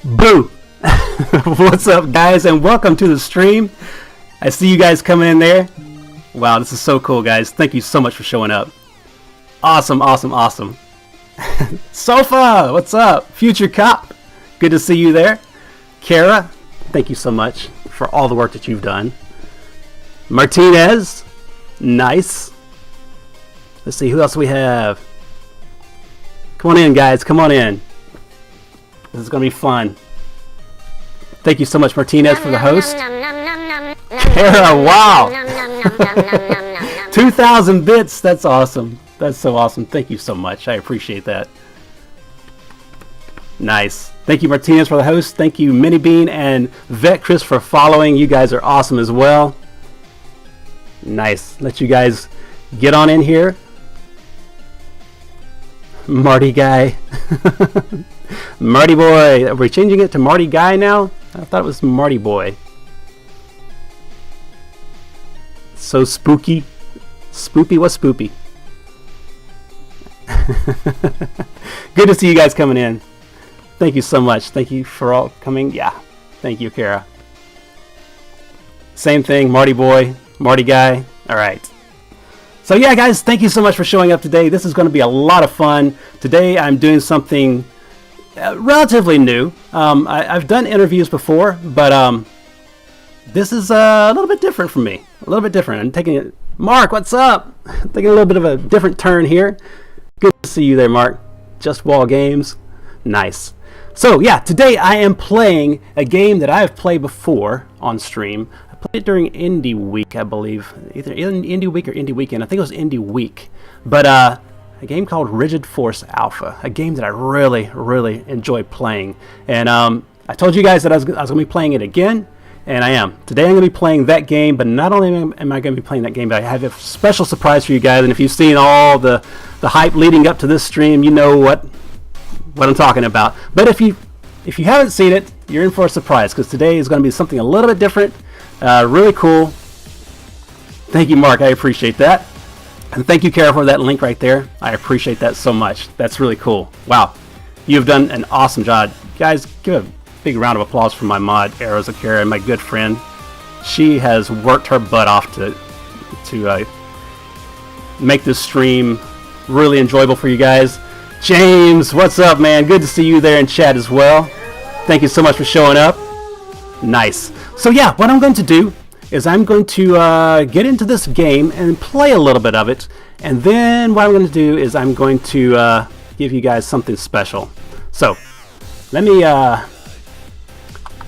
Boo! What's up, guys, and welcome to the stream. I see you guys coming in there. Wow, this is so cool, guys. Thank you so much for showing up. Awesome, awesome, awesome. Sofa, what's up? Future Cop, good to see you there. Kara, thank you so much for all the work that you've done. Martinez, nice. Let's see, who else we have? Come on in, guys, come on in. This is going to be fun. Thank you so much, Martinez, for the host. Kara, wow. 2,000 bits. That's awesome. That's so awesome. Thank you so much. I appreciate that. Nice. Thank you, Martinez, for the host. Thank you, Mini Bean and Vet Chris, for following. You guys are awesome as well. Nice. Let you guys get on in here. Marty Guy. Marty Boy. Are we changing it to Marty Guy now? I thought it was Marty Boy. So spooky. Spoopy, what's spoopy? Good to see you guys coming in. Thank you so much. Thank you for all coming. Yeah. Thank you, Kara. Same thing, Marty Boy, Marty Guy. All right. So yeah, guys, thank you so much for showing up today. This is going to be a lot of fun. Today I'm doing something relatively new. I've done interviews before, but this is a little bit different for me. A little bit different. I'm taking it. Mark, what's up? Taking a little bit of a different turn here. Good to see you there, Mark. Just Wall Games. Nice. So yeah, today I am playing a game that I've played before on stream. I played it during Indie Week, I believe. Either Indie Week or Indie Weekend. I think it was Indie Week. But a game called Rigid Force Alpha. A game that I really, really enjoy playing. And I told you guys that I was going to be playing it again. And I am. Today I'm going to be playing that game, but not only am I going to be playing that game, but I have a special surprise for you guys. And if you've seen all the hype leading up to this stream, you know what I'm talking about. But if you haven't seen it, you're in for a surprise, because today is going to be something a little bit different. Really cool. Thank you, Mark. I appreciate that. And thank you, Kara, for that link right there. I appreciate that so much. That's really cool. Wow. You've done an awesome job. Guys, give a big round of applause for my mod, Arrows of Kara, my good friend. She has worked her butt off to make this stream really enjoyable for you guys. James, what's up, man? Good to see you there in chat as well. Thank you so much for showing up. Nice. So yeah, what I'm going to do is I'm going to get into this game and play a little bit of it. And then what I'm going to do is I'm going to give you guys something special. So let me...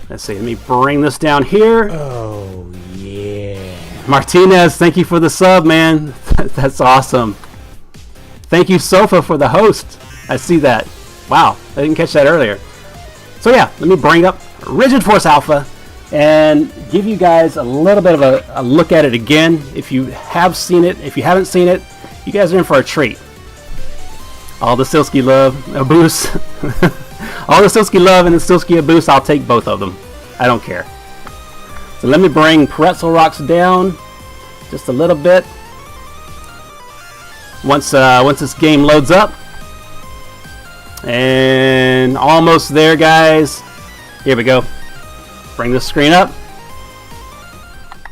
let's see, let me bring this down here. Oh, yeah. Martinez, thank you for the sub, man. That's awesome. Thank you, Sofa, for the host. I see that. Wow, I didn't catch that earlier. So yeah, let me bring up Rigid Force Alpha and give you guys a little bit of a look at it again. If you have seen it, if you haven't seen it, you guys are in for a treat. All the Silsky love, a boost. All the Silsky love and the Silsky boost, I'll take both of them. I don't care. So let me bring Pretzel Rocks down just a little bit. Once this game loads up. And almost there, guys. Here we go. Bring the screen up.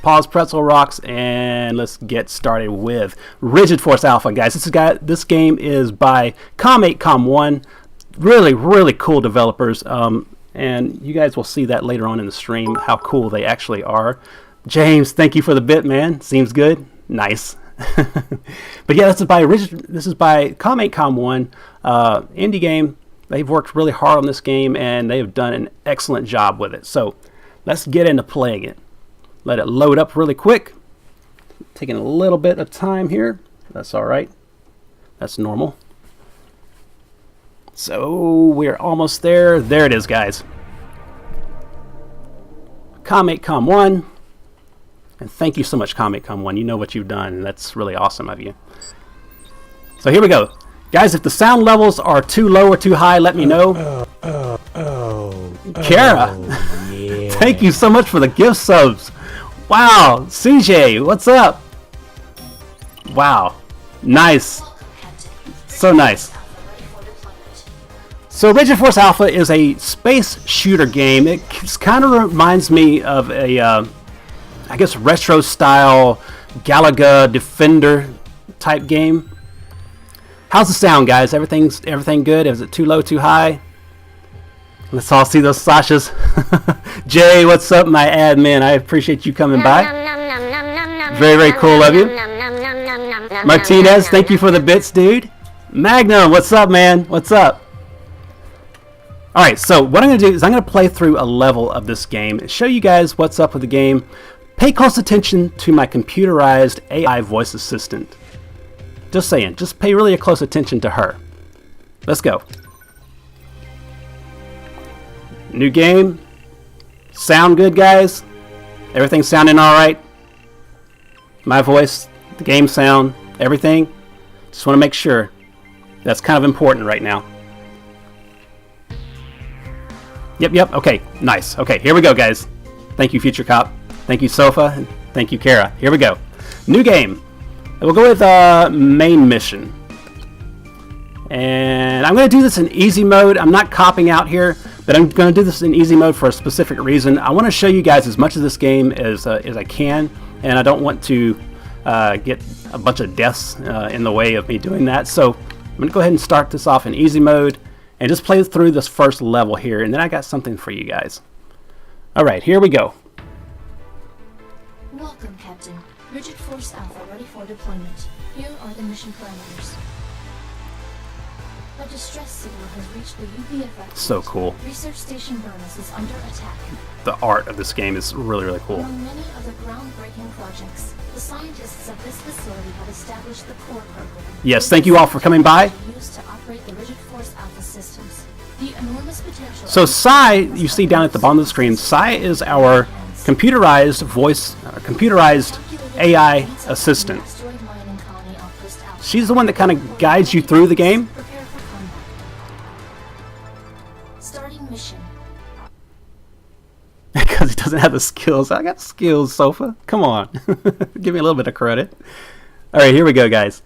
Pause Pretzel Rocks, and let's get started with Rigid Force Alpha, guys. This game is by Com8Com1. Really, really cool developers, and you guys will see that later on in the stream, how cool they actually are. James, thank you for the bit, man. Seems good. Nice. But yeah, this is by Com8Com1, indie game. They've worked really hard on this game, and they have done an excellent job with it. So let's get into playing it. Let it load up really quick. Taking a little bit of time here. That's all right. That's normal. So we're almost there. There it is, guys. Com8Com1. And thank you so much, Com8Com1. You know what you've done. That's really awesome of you. So here we go. Guys, if the sound levels are too low or too high, let me know. Kara, yeah. Thank you so much for the gift subs. Wow. CJ, what's up? Wow. Nice. So nice. So Rigid Force Alpha is a space shooter game. It kind of reminds me of a, I guess, retro style Galaga Defender type game. How's the sound, guys? Everything good? Is it too low, too high? Let's all see those Sashas. Jay, what's up, my admin? I appreciate you coming by. Very, very cool of you. Martinez, thank you for the bits, dude. Magnum, what's up, man? What's up? Alright, so what I'm going to do is I'm going to play through a level of this game and show you guys what's up with the game. Pay close attention to my computerized AI voice assistant. Just saying, just pay really close attention to her. Let's go. New game. Sound good, guys? Everything sounding alright? My voice, the game sound, everything? Just want to make sure. That's kind of important right now. Yep, okay, nice. Okay, here we go, guys. Thank you, Future Cop. Thank you, Sofa. And thank you, Kara. Here we go. New game. We'll go with main mission. And I'm going to do this in easy mode. I'm not copping out here, but I'm going to do this in easy mode for a specific reason. I want to show you guys as much of this game as I can, and I don't want to get a bunch of deaths in the way of me doing that. So I'm going to go ahead and start this off in easy mode and just play through this first level here, and then I got something for you guys. Alright, here we go. Welcome, Captain. Rigid Force Alpha ready for deployment. Here are the mission parameters. A distress signal has reached the UPF. So cool. Research Station Burnus is under attack. The art of this game is really, really cool. Among many other groundbreaking projects, the scientists at this facility have established the core program. Yes, thank you all for coming by. Used to operate the Rigid Force Alpha systems. The enormous potential. So PSYE, you see down at the bottom of the screen, PSYE is our computerized voice, computerized AI assistant. She's the one that kind of guides you through the game. Prepare for combat. Starting mission. Because he doesn't have the skills. I got skills, Sofa. Come on. Give me a little bit of credit. Alright, here we go, guys.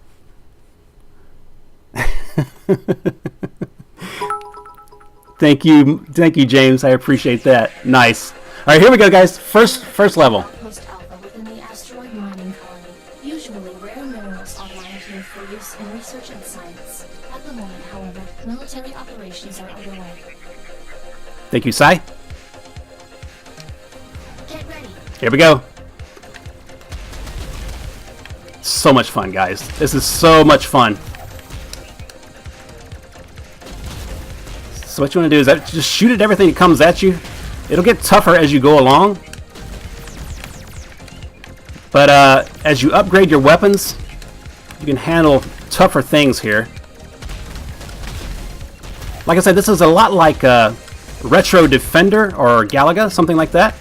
Thank you, James. I appreciate that. Nice. Alright, here we go, guys. First level. Outpost Alpha within the asteroid mining colony. Usually rare minerals are mined here for use in research and science. At the moment, however, military operations are underway. Thank you, PSYE. Get ready. Here we go. So much fun, guys. This is so much fun. So what you want to do is just shoot at everything that comes at you. It'll get tougher as you go along. But as you upgrade your weapons, you can handle tougher things here. Like I said, this is a lot like Retro Defender or Galaga, something like that.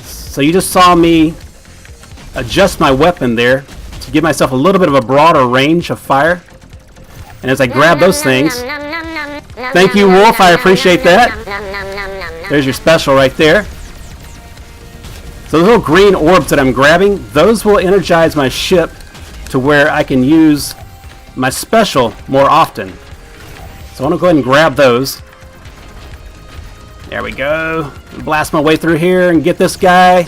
So you just saw me adjust my weapon there to give myself a little bit of a broader range of fire. And as I grab those things, thank you, Wolf, I appreciate that. There's your special right there. So the little green orbs that I'm grabbing, those will energize my ship to where I can use my special more often. So I want to go ahead and grab those. There we go. Blast my way through here and get this guy.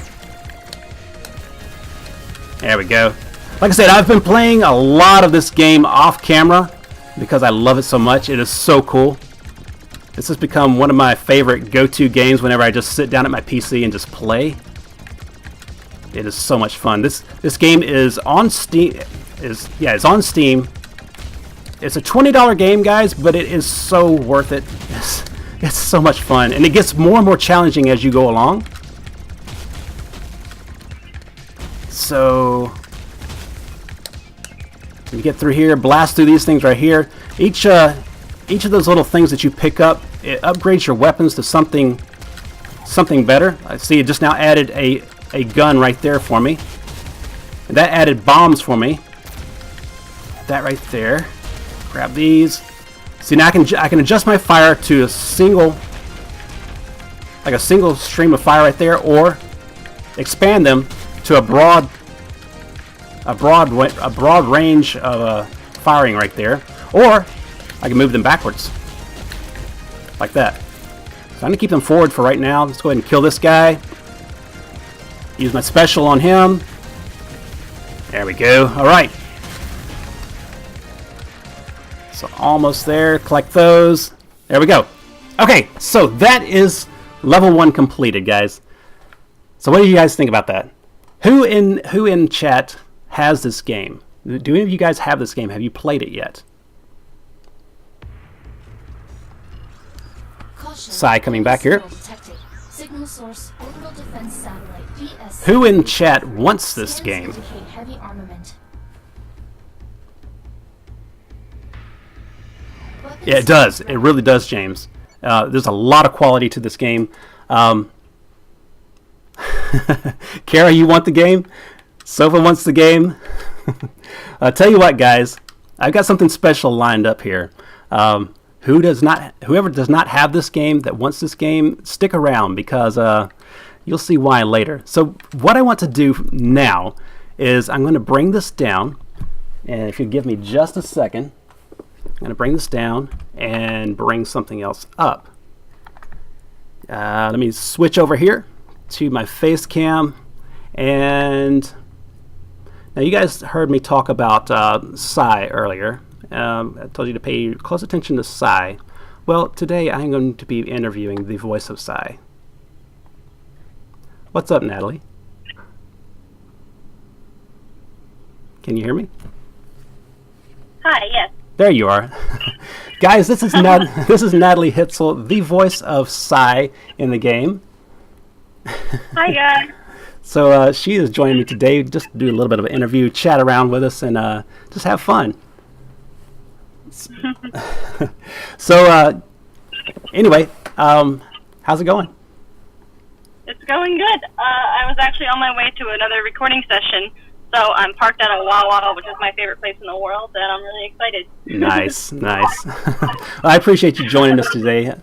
There we go. Like I said, I've been playing a lot of this game off camera because I love it so much. It is so cool. This has become one of my favorite go-to games whenever I just sit down at my PC and just play. It is so much fun. This game is on Steam. It's on Steam. It's a $20 game, guys, but it is so worth it. It's so much fun, and it gets more and more challenging as you go along. So you get through here, blast through these things right here. Each of those little things that you pick up, it upgrades your weapons to something better. I see it just now added a gun right there for me. And that added bombs for me. That right there. Grab these. See, now I can adjust my fire to a single stream of fire right there, or expand them to a broad range of firing right there. Or I can move them backwards. Like that. So I'm going to keep them forward for right now. Let's go ahead and kill this guy. Use my special on him. There we go. Alright. So almost there. Collect those. There we go. Okay, so that is level 1 completed, guys. So what do you guys think about that? Who in chat has this game? Do any of you guys have this game? Have you played it yet? PSYE coming back here. Signal source, orbital defense satellite, PSYE. Who in chat wants this game? Heavy armament. Yeah, it does. It really does, James. There's a lot of quality to this game. Kara, you want the game? Sofa wants the game. I'll tell you what, guys. I've got something special lined up here. Whoever does not have this game, that wants this game, stick around because you'll see why later. So what I want to do now is I'm going to bring this down, and if you give me just a second, I'm going to bring this down and bring something else up. Let me switch over here to my face cam, and now you guys heard me talk about PSYE earlier. I told you to pay close attention to PSYE. Well, today I'm going to be interviewing the voice of PSYE. What's up, Natalie? Can you hear me? Hi, yes. There you are. Guys, this is Natalie Hitzel, the voice of PSYE in the game. Hi, guys. So she is joining me today just to do a little bit of an interview, chat around with us, and just have fun. So anyway, how's it going? It's going good. I was actually on my way to another recording session, so I'm parked at a Wawa, which is my favorite place in the world, and I'm really excited. Nice, nice. Well, I appreciate you joining us today.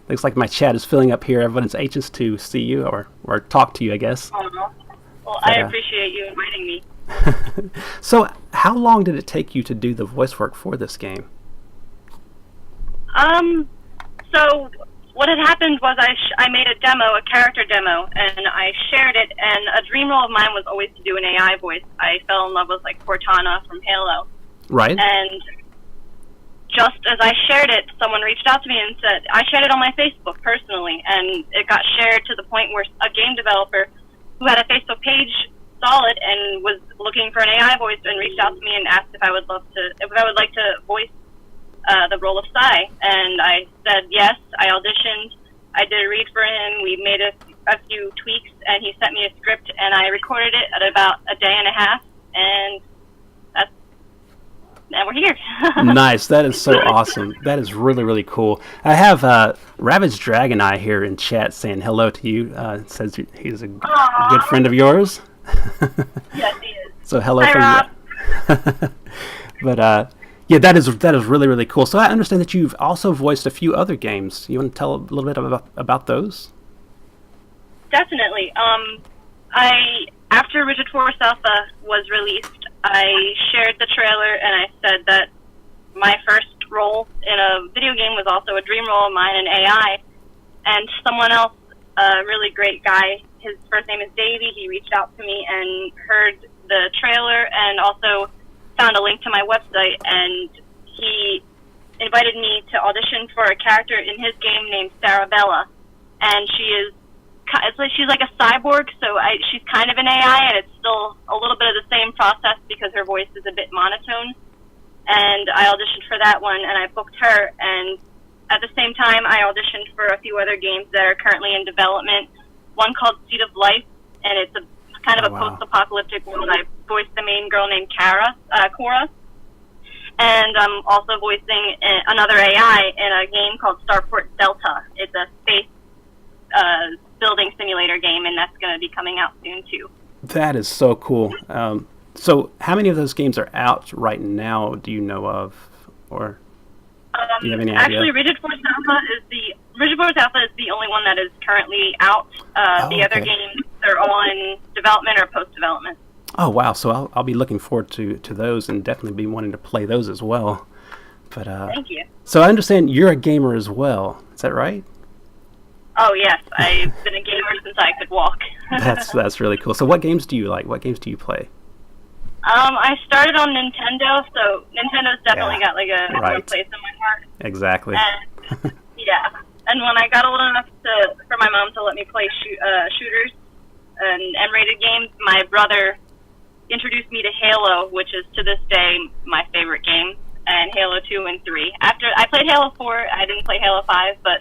Looks like my chat is filling up here. Everyone's anxious to see you or talk to you, I guess. Well, I appreciate you inviting me. So, how long did it take you to do the voice work for this game? So what had happened was I made a demo, a character demo, and I shared it, and a dream role of mine was always to do an AI voice. I fell in love with, like, Cortana from Halo. Right. And just as I shared it, someone reached out to me and said, I shared it on my Facebook personally, and it got shared to the point where a game developer who had a Facebook page saw it and was looking for an AI voice and reached out to me and asked if I would like to voice the role of PSYE. And I said yes. I auditioned. I did a read for him. We made a few tweaks, and he sent me a script, and I recorded it at about a day and a half, and now we're here. Nice. That is so awesome. That is really, really cool. I have Ravage Dragon Eye here in chat saying hello to you. Says he's a good friend of yours. Yes, he is. So hello Hi, from you. But yeah, that is really, really cool. So I understand that you've also voiced a few other games. You want to tell a little bit about those? Definitely. After Rigid Force Alpha was released, I shared the trailer and I said that my first role in a video game was also a dream role of mine in AI. And someone else, a really great guy, his first name is Davey, he reached out to me and heard the trailer and also found a link to my website, and he invited me to audition for a character in his game named Sarabella. And she's like a cyborg, so she's kind of an AI, and it's still a little bit of the same process because her voice is a bit monotone. And I auditioned for that one, and I booked her. And at the same time, I auditioned for a few other games that are currently in development. One called Seed of Life, and it's a kind of a post-apocalyptic world. I voiced the main girl named Cora. And I'm also voicing another AI in a game called Starport Delta. It's a space building simulator game, and that's going to be coming out soon too. That is so cool. So how many of those games are out right now, do you know of? Or do you have any idea? Actually, Rigid Force Alpha is the only one that is currently out. The other games, they're all in development or post-development. Oh, wow. So I'll be looking forward to those and definitely be wanting to play those as well. But Thank you. so I understand you're a gamer as well. Is that right? Oh yes, I've been a gamer since I could walk. That's really cool. So what games do you like? What games do you play? I started on Nintendo, so Nintendo's definitely got like a right. place in my heart. Exactly. And, yeah, and when I got old enough for my mom to let me play shooters and M-rated games, my brother introduced me to Halo, which is to this day my favorite game, and Halo 2 and 3. After I played Halo 4, I didn't play Halo 5, but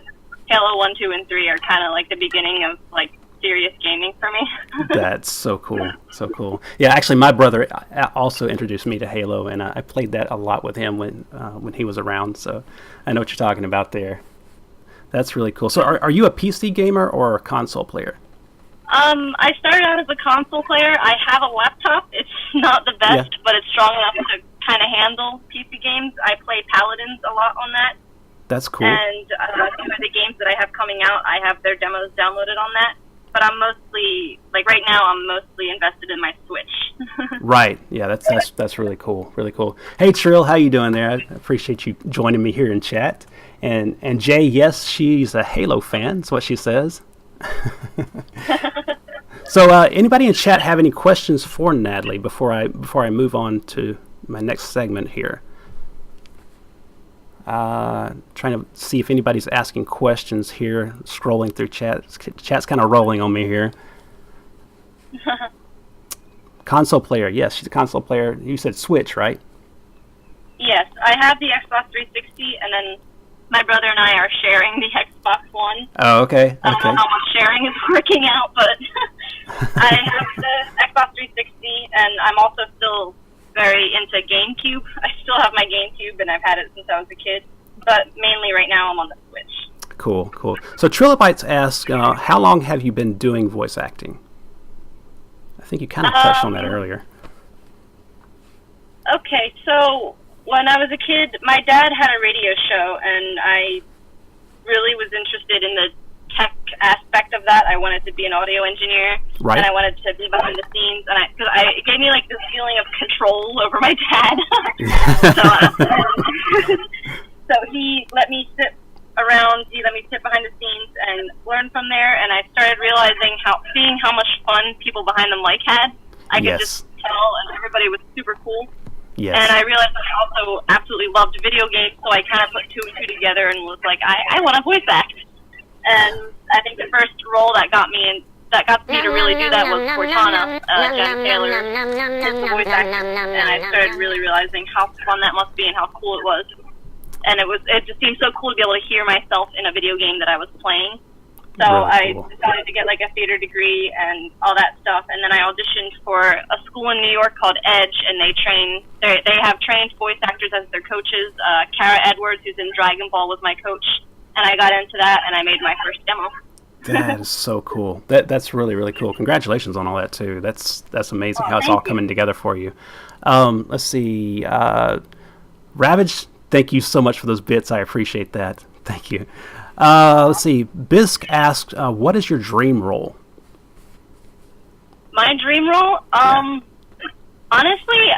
Halo 1, 2, and 3 are kind of like the beginning of like serious gaming for me. That's so cool. So cool. Yeah, actually my brother also introduced me to Halo, and I played that a lot with him when he was around, so I know what you're talking about there. That's really cool. So are you a PC gamer or a console player? I started out as a console player. I have a laptop. It's not the best, but it's strong enough to kind of handle PC games. I play Paladins a lot on that. That's cool. And some of the games that I have coming out, I have their demos downloaded on that. But I'm mostly, like right now, I'm mostly invested in my Switch. Right. Yeah, that's really cool. Really cool. Hey, Trill, how you doing there? I appreciate you joining me here in chat. And Jay, yes, she's a Halo fan. That's what she says. So, anybody in chat have any questions for Natalie before I move on to my next segment here? Trying to see if anybody's asking questions here. Scrolling through chat. Chat's kind of rolling on me here. Console player. Yes, she's a console player. You said Switch, right? Yes, I have the Xbox 360, and then my brother and I are sharing the Xbox One. Oh, okay. I don't know how much sharing is working out, but I have the Xbox 360, and I'm also still very into GameCube. I still have my GameCube, and I've had it since I was a kid. But mainly right now I'm on the Switch. Cool. So Trilobites asks, how long have you been doing voice acting? I think you kind of touched on that earlier. Okay, so when I was a kid, my dad had a radio show, and I really was interested in the tech aspect of that. I wanted to be an audio engineer, right. And I wanted to be behind the scenes, and it gave me like this feeling of control over my dad. So he let me sit around, he let me sit behind the scenes and learn from there, and I started realizing seeing how much fun people behind the mic had. I could just tell, and everybody was super cool. Yes. And I realized I also absolutely loved video games, so I kind of put two and two together and was like, I want to voice act. And I think the first role that got me to really do that was Cortana. Jen Taylor is the voice actor, and I started really realizing how fun that must be and how cool it was. And it just seemed so cool to be able to hear myself in a video game that I was playing. So really cool. I decided to get like a theater degree and all that stuff, and then I auditioned for a school in New York called Edge, and they have trained voice actors as their coaches. Kara Edwards, who's in Dragon Ball, was my coach, and I got into that, and I made my first demo. That is so cool. That's really, really cool. Congratulations on all that too. That's amazing how it's all coming together for you. Let's see. Ravage, thank you so much for those bits. I appreciate that. Thank you. Let's see. Bisk asked, what is your dream role? My dream role? Honestly,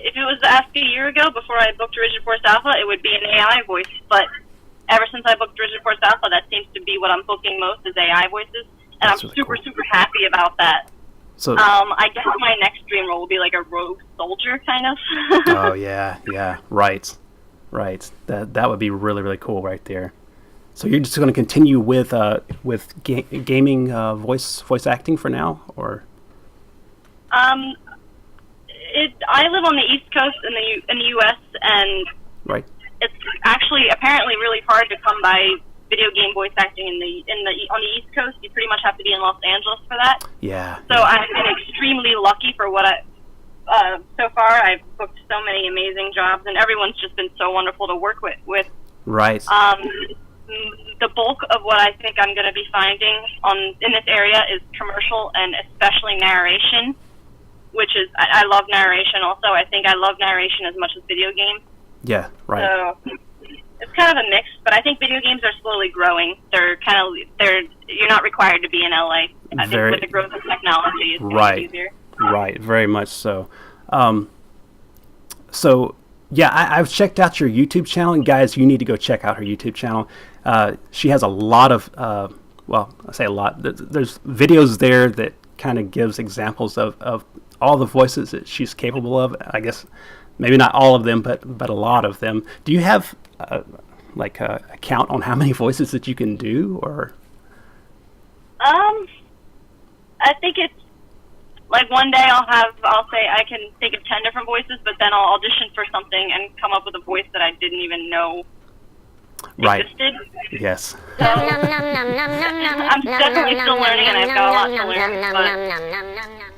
if it was asked a year ago before I booked Rigid Force Alpha, it would be an AI voice. But ever since I booked Rigid Force Alpha, that seems to be what I'm booking most is AI voices. And I'm really super happy about that. So, I guess my next dream role will be like a rogue soldier, kind of. Oh, yeah. Right. That would be really, really cool right there. So you're just going to continue with gaming voice acting for now, or? I live on the East Coast in the U.S. and right. It's actually apparently really hard to come by video game voice acting on the East Coast. You pretty much have to be in Los Angeles for that. Yeah. So I've been extremely lucky for what so far. I've booked so many amazing jobs, and everyone's just been so wonderful to work with. Right. The bulk of what I think I'm going to be finding in this area is commercial and especially narration, which is, I love narration also. I think I love narration as much as video games. Yeah, right. So it's kind of a mix, but I think video games are slowly growing. You're not required to be in LA. I think with the growth of technology, it's right. easier. Right, very much so. So Yeah, I've checked out your YouTube channel, and guys, you need to go check out her YouTube channel. She has a lot of, well, I say a lot. There's videos there that kind of gives examples of all the voices that she's capable of. I guess maybe not all of them, but a lot of them. Do you have like a count on how many voices that you can do, or? I think it's like one day I'll say I can think of 10 different voices, but then I'll audition for something and come up with a voice that I didn't even know existed. Yes. So, I'm definitely still learning, and I've got a lot to learn, but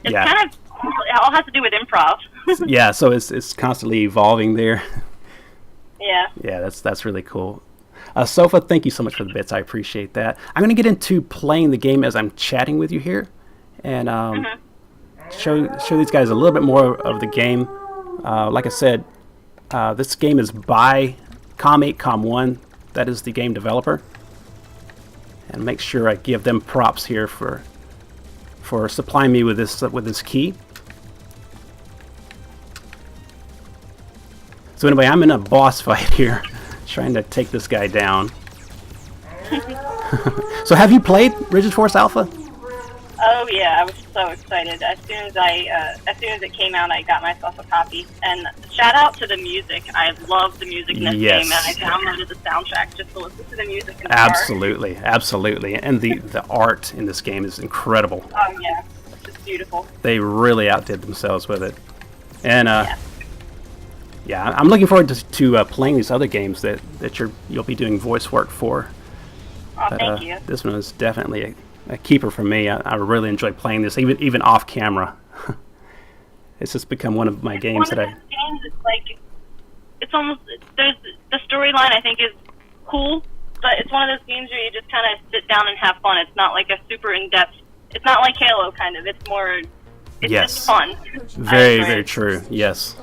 it's kind of, it all has to do with improv. Yeah, so it's constantly evolving there. Yeah. Yeah, that's really cool. Sofa, thank you so much for the bits. I appreciate that. I'm going to get into playing the game as I'm chatting with you here, and show these guys a little bit more of the game. Like I said, this game is by Com8 Com1. That is the game developer, and make sure I give them props here for supplying me with this key. So anyway, I'm in a boss fight here, trying to take this guy down. So have you played Rigid Force Alpha? Oh yeah, I was so excited. As soon as it came out, I got myself a copy. And shout out to the music. I love the music in this game, and I downloaded the soundtrack just to listen to the music in the car. Absolutely. And the art in this game is incredible. Oh yeah, it's just beautiful. They really outdid themselves with it. And yeah, I'm looking forward to playing these other games that you'll be doing voice work for. Oh, thank you. This one is definitely a keeper for me. I really enjoy playing this, even off camera. It's just become one of my games that I. It's like, it's almost, the storyline I think is cool, but it's one of those games where you just kind of sit down and have fun. It's not like a super in-depth. It's not like Halo kind of. It's more. It's just fun. Very true. Yes.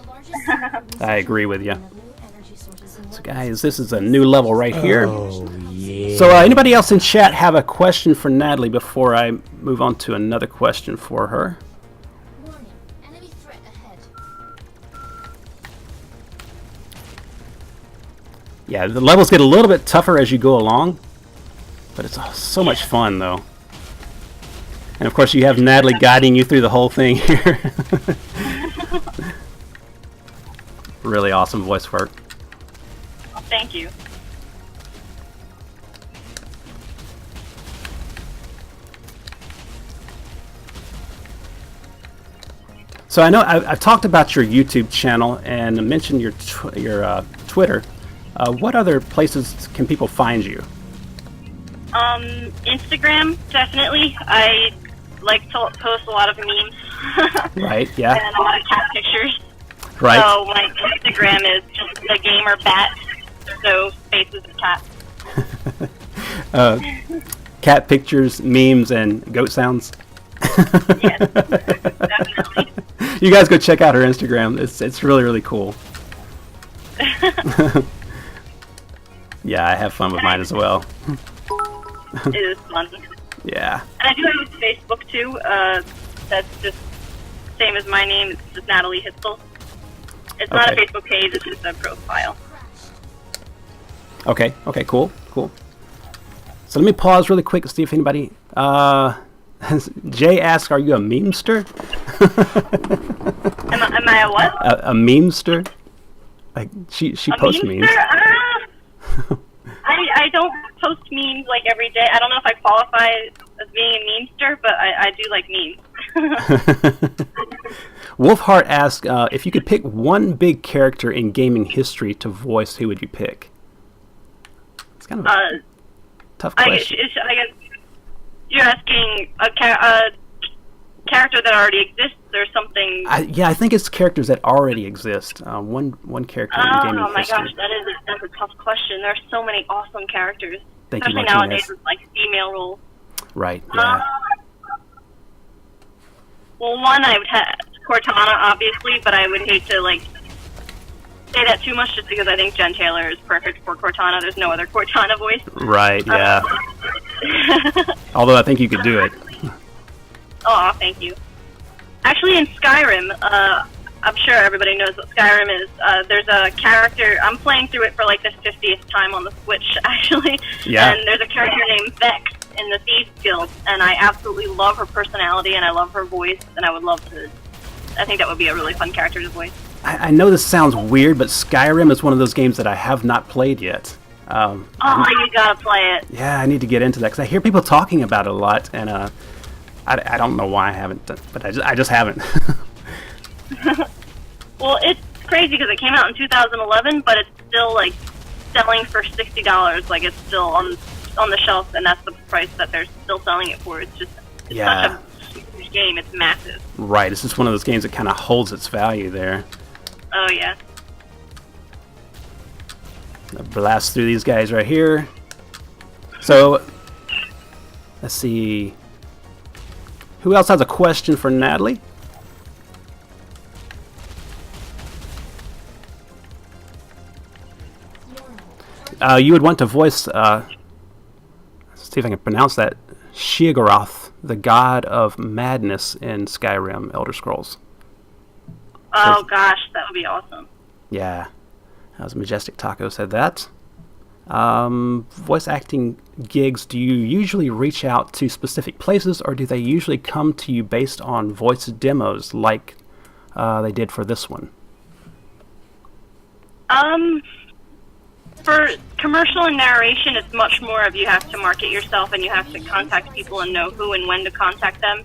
I agree with you. So guys, this is a new level right here. Oh, yeah. So anybody else in chat have a question for Natalie before I move on to another question for her? Warning, enemy threat ahead. Yeah, the levels get a little bit tougher as you go along, but it's so much fun though. And of course you have Natalie guiding you through the whole thing here. Really awesome voice work. Well, thank you. So I know I've talked about your YouTube channel and mentioned your Twitter. What other places can people find you? Instagram, definitely. I like to post a lot of memes. Right, yeah. And a lot of cat pictures. Right. So my Instagram is just the gamer bat. So spaces of cat. Cat pictures, memes, and goat sounds. Yes, definitely. You guys go check out her Instagram. It's really cool. Yeah, I have fun with mine as well. It is fun. Yeah. And I do have a Facebook too. That's just same as my name. It's just NATALIE HITZEL. It's not a Facebook page. It's just a profile. Okay, cool. So let me pause really quick to see if anybody. Jay asks, "Are you a memester?" Am I a what? A memester? Like she posts memes. I don't post memes like every day. I don't know if I qualify as being a memester, but I do like memes. Wolfheart asks, if you could pick one big character in gaming history to voice, who would you pick? It's kind of a tough question. I guess you're asking a character that already exists or something. Yeah, I think it's characters that already exist. One character in gaming history. Oh my gosh, that's a tough question. There's so many awesome characters. Thank you, especially nowadays with like female roles. Right, yeah. Well, one I would have Cortana, obviously, but I would hate to like say that too much just because I think Jen Taylor is perfect for Cortana. There's no other Cortana voice. Right, yeah. Although I think you could do it. Oh, thank you. Actually, in Skyrim, I'm sure everybody knows what Skyrim is. There's a character, I'm playing through it for like the 50th time on the Switch, actually. Yeah. And there's a character named Vex in the Thieves Guild, and I absolutely love her personality, and I love her voice, and I would love to, I think that would be a really fun character to voice. I know this sounds weird, but Skyrim is one of those games that I have not played yet. Oh, you gotta play it. Yeah, I need to get into that, because I hear people talking about it a lot, and I don't know why I haven't, but I just haven't. Well, it's crazy because it came out in 2011, but it's still like selling for $60. Like it's still on the shelf, and that's the price that they're still selling it for. It's such a huge game. It's massive. Right. It's just one of those games that kind of holds its value there. Oh yeah. I'll blast through these guys right here. So let's see. Who else has a question for Natalie? You would want to voice, let's see if I can pronounce that, Sheogorath, the god of madness in Skyrim Elder Scrolls. Oh gosh, that would be awesome. Yeah, that was Majestic Taco said that. Voice acting gigs, do you usually reach out to specific places, or do they usually come to you based on voice demos like they did for this one? For commercial and narration, it's much more of you have to market yourself and you have to contact people and know who and when to contact them.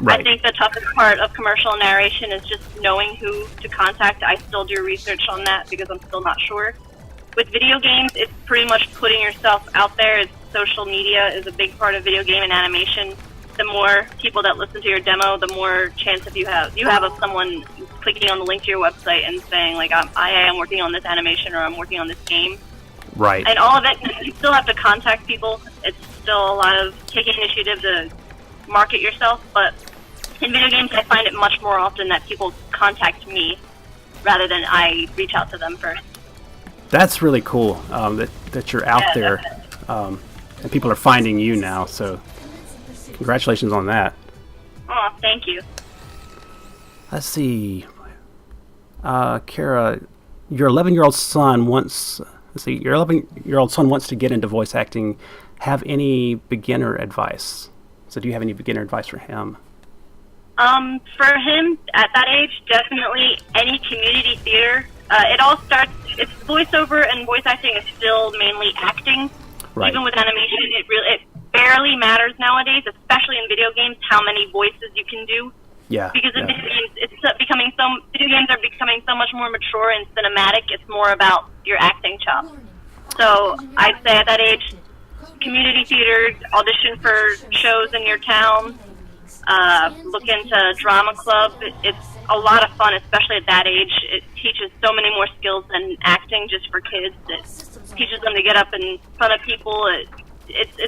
Right. I think the toughest part of commercial narration is just knowing who to contact. I still do research on that because I'm still not sure. With video games, it's pretty much putting yourself out there. Social media is a big part of video game and animation. The more people that listen to your demo, the more chance of you have of someone clicking on the link to your website and saying, like, I am working on this animation or I'm working on this game. Right. And all of it, you still have to contact people. It's still a lot of taking initiative to market yourself, but in video games, I find it much more often that people contact me rather than I reach out to them first. That's really cool that you're out there and people are finding you now, so congratulations on that. Oh, thank you. Let's see. Kara, your 11-year-old son wants... Let's see, your 11-year-old son wants to get into voice acting. Have any beginner advice? So do you have any beginner advice for him? For him, at that age, definitely any community theater. It all starts, it's voiceover and voice acting is still mainly acting. Right. Even with animation, it barely matters nowadays, especially in video games, how many voices you can do. Yeah. Because in video games, video games are becoming so much more mature and cinematic. It's more about your acting chops. So I'd say at that age, community theater, audition for shows in your town, look into drama club. It's a lot of fun, especially at that age. It teaches so many more skills than acting just for kids. It teaches them to get up in front of people. It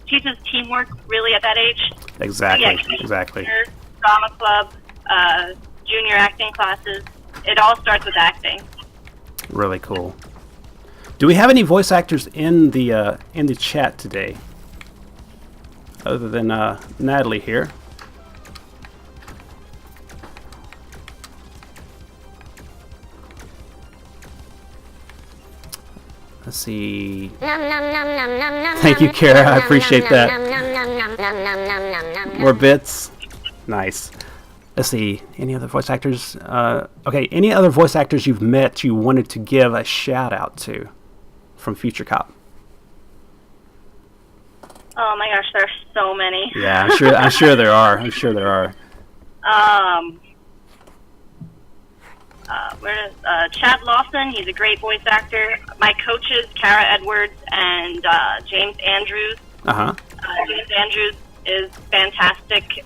teaches teamwork really at that age. Exactly. Yeah, Exactly. Drama club, junior acting classes. It all starts with acting. Really cool. Do we have any voice actors in the chat today, other than Natalie here? Let's see. Thank you, Kara. I appreciate that. More bits. Nice. Let's see. Any other voice actors? Okay. Any other voice actors you've met you wanted to give a shout out to from Future Cop? Oh my gosh, there's so many. Yeah, I'm sure there are. I'm sure there are. Chad Lawson, he's a great voice actor. My coaches, Kara Edwards and James Andrews. James Andrews is fantastic.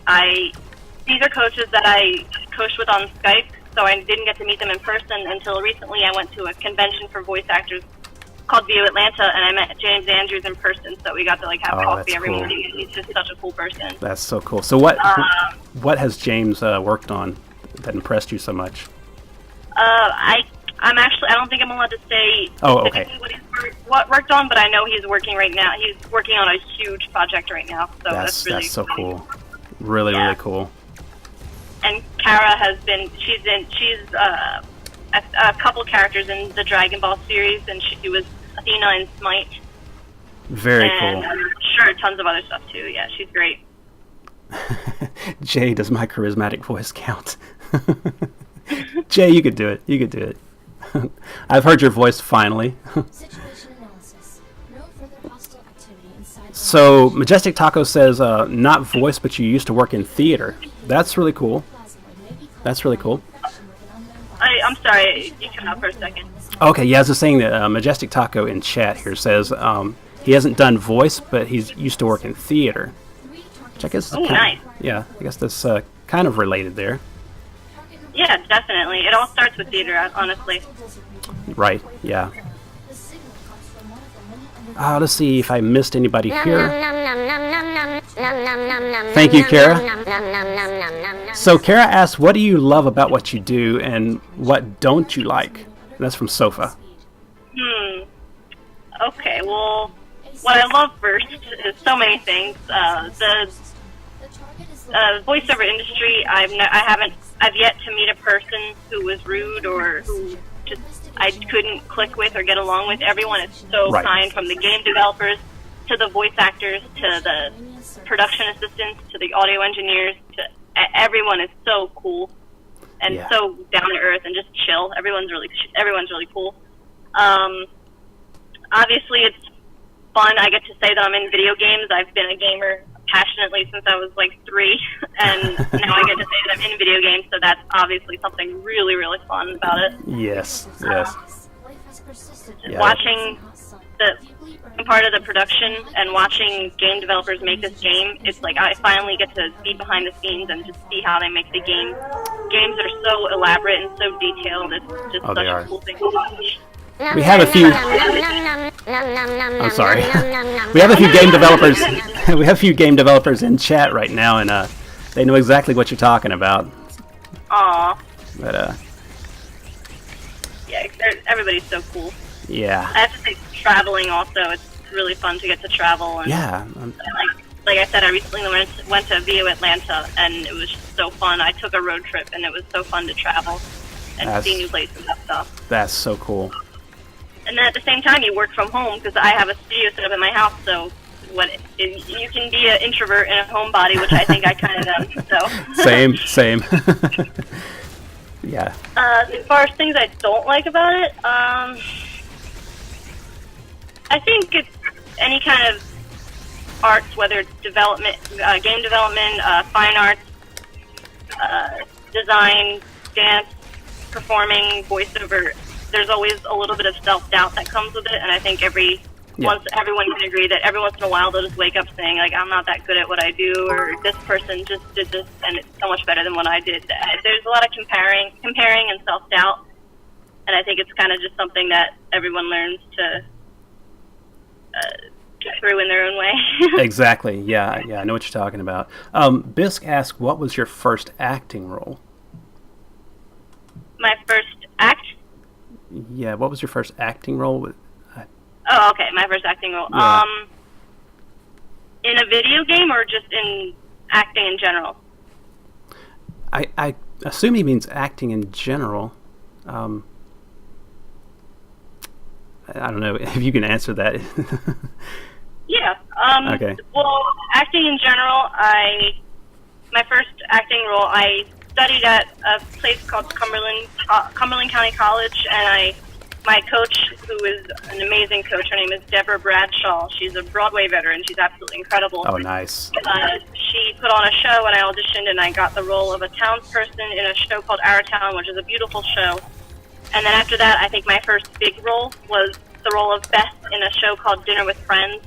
These are coaches that I coached with on Skype, so I didn't get to meet them in person until recently. I went to a convention for voice actors called View Atlanta, and I met James Andrews in person, so we got to have coffee every morning, and he's just such a cool person. That's so cool. So what has James worked on that impressed you so much? I don't think I'm allowed to say what he's worked on, but I know he's working right now. He's working on a huge project right now, so that's really so cool. Really, really cool. And Kara has been, she's a couple characters in the Dragon Ball series, and she was Athena in Smite. Very and cool. I'm sure tons of other stuff too. Yeah, she's great. Jay, does my charismatic voice count? Jay, you could do it. You could do it. I've heard your voice finally. Situation analysis. No further hostile activity inside. So, Majestic Taco says, not voice, but you used to work in theater. That's really cool. That's really cool. I'm sorry, you cut out for a second. Okay, yeah, I was just saying that Majestic Taco in chat here says he hasn't done voice, but he's used to work in theater. Which I guess is Nice. yeah, I guess that's kind of related there. Yeah, definitely. It all starts with theater, honestly. Right, yeah. Let's see if I missed anybody here. Thank you, Kara. So Kara asks, what do you love about what you do and what don't you like? That's from Sofa. Okay, well, what I love first is so many things. The voiceover industry, I've yet to meet a person who was rude or who just I couldn't click with or get along with. Everyone is so Right. kind, from the game developers to the voice actors to the production assistants to the audio engineers. Everyone is so cool and Yeah. so down to earth and just chill. Everyone's really cool. Obviously, it's fun. I get to say that I'm in video games. I've been a gamer passionately since I was like 3, and now I get to say that I'm in video games, so that's obviously something really, really fun about it. Yes, yes. Yeah. Watching the part of the production and watching game developers make this game, it's like I finally get to be behind the scenes and just see how they make the game. Games that are so elaborate and so detailed. It's just Oh, such they a are. cool thing to watch. We have a few. I'm sorry. We have a few game developers. We have a few game developers in chat right now, and they know exactly what you're talking about. Aw. But Yeah, everybody's so cool. yeah, I have to say, traveling also, it's really fun to get to travel. And yeah. like I said, I recently went to VO Atlanta, and it was just so fun. I took a road trip, and it was so fun to travel and see new places and stuff. That's so cool. And then at the same time, you work from home, because I have a studio set up in my house, so you can be an introvert and a homebody, which I think I kind of am. So. Same. Yeah. As far as things I don't like about it, I think it's any kind of arts, whether it's development, game development, fine arts, design, dance, performing, voiceover. There's always a little bit of self-doubt that comes with it, and I think once everyone can agree that every once in a while they'll just wake up saying, like, I'm not that good at what I do, or this person just did this and it's so much better than what I did. There's a lot of comparing and self-doubt, and I think it's kind of just something that everyone learns to get through in their own way. Exactly. Yeah, I know what you're talking about. Bisque asked, what was your first acting role? My first act? Yeah, what was your first acting role? Oh, okay, my first acting role. Yeah. In a video game or just in acting in general? I assume he means acting in general. I don't know if you can answer that. Yeah. Okay. Well, acting in general, my first acting role, I studied at a place called Cumberland County College, and my coach, who is an amazing coach, her name is Deborah Bradshaw. She's a Broadway veteran. She's absolutely incredible. Oh, nice. She put on a show, and I auditioned, and I got the role of a townsperson in a show called Our Town, which is a beautiful show. And then after that, I think my first big role was the role of Beth in a show called Dinner with Friends.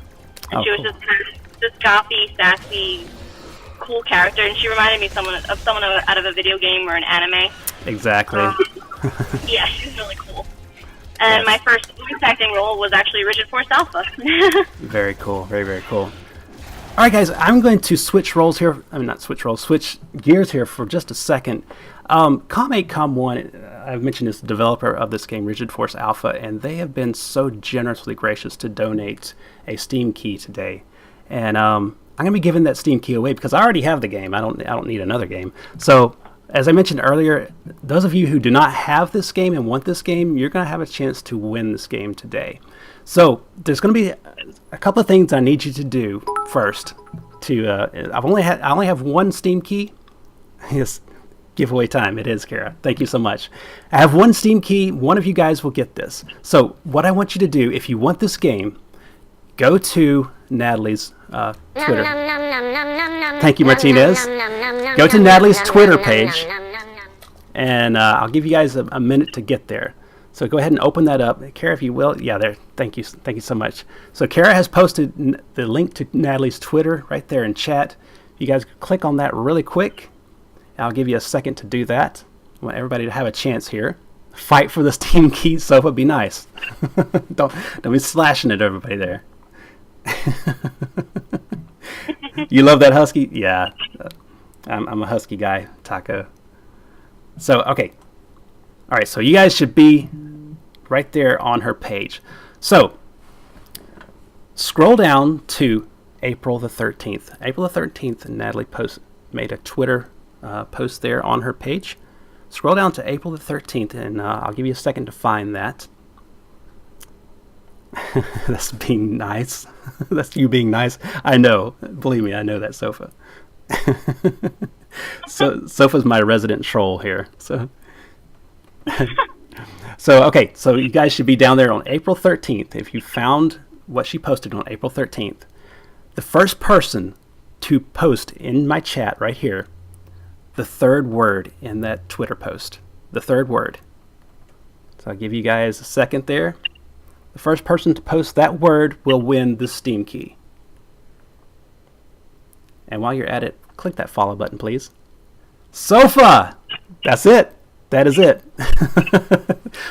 And she was cool. just this gothy, sassy, cool character, and she reminded me of someone out of a video game or an anime. Exactly. Yeah, she was really cool. And my first voice acting role was actually Rigid Force Alpha. Very cool. Very, very cool. All right, guys, I'm going to switch roles here. I mean, not switch roles, switch gears here for just a second. Com8Com1, I've mentioned, is the developer of this game, Rigid Force Alpha, and they have been so generously gracious to donate a Steam key today. And I'm going to be giving that Steam key away because I already have the game. I don't need another game. So as I mentioned earlier, those of you who do not have this game and want this game, you're going to have a chance to win this game today. So there's going to be a couple of things I need you to do first. I only have one Steam key. Yes, giveaway time. It is, Kara. Thank you so much. I have one Steam key. One of you guys will get this. So what I want you to do, if you want this game, go to Natalie's Twitter. Thank you, Martinez. Go to Natalie's Twitter page, and I'll give you guys a minute to get there. So go ahead and open that up. Kara, if you will. Yeah, there. Thank you so much. So Kara has posted the link to Natalie's Twitter right there in chat. You guys click on that really quick. I'll give you a second to do that. I want everybody to have a chance here. Fight for the Steam key, Sofa. Be nice. don't be slashing at everybody there. You love that husky? Yeah. I'm a husky guy, Taco. So, okay. All right, so you guys should be right there on her page. So, scroll down to April the 13th. April the 13th, Natalie made a Twitter post there on her page. Scroll down to April the 13th, and I'll give you a second to find that. That's being nice. That's you being nice. I know. Believe me, I know that, Sofa. So Sofa's my resident troll here. So okay, so you guys should be down there on April 13th. If you found what she posted on April 13th, the first person to post in my chat right here, the third word in that Twitter post, the third word. So I'll give you guys a second there. The first person to post that word will win the Steam key. And while you're at it, click that follow button, please. Sofa! That's it. That is it.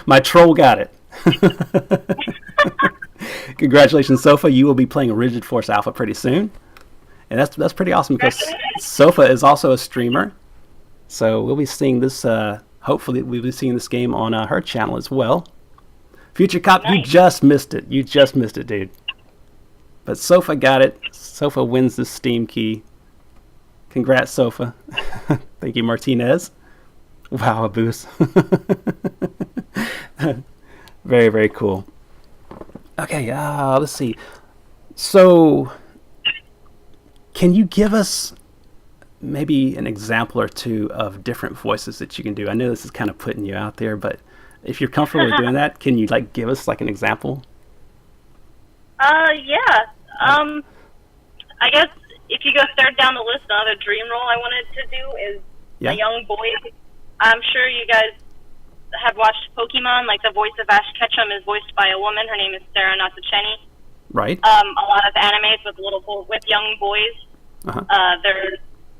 My troll got it. Congratulations, Sofa. You will be playing Rigid Force Alpha pretty soon. And that's pretty awesome because Sofa is also a streamer. So we'll be seeing this, hopefully we'll be seeing this game on her channel as well. Future Cop, nice. You just missed it. You just missed it, dude. But Sofa got it. Sofa wins the Steam key. Congrats, Sofa. Thank you, Martinez. Wow, a boost. Very, very cool. Okay, let's see. So, can you give us maybe an example or two of different voices that you can do? I know this is kind of putting you out there, but if you're comfortable with doing that, can you give us an example? Yeah. I guess if you go third down the list, another dream role I wanted to do is a young boy. I'm sure you guys have watched Pokemon. The voice of Ash Ketchum is voiced by a woman. Her name is Sarah Natsucheni. Right. A lot of animes with young boys. Uh-huh. They're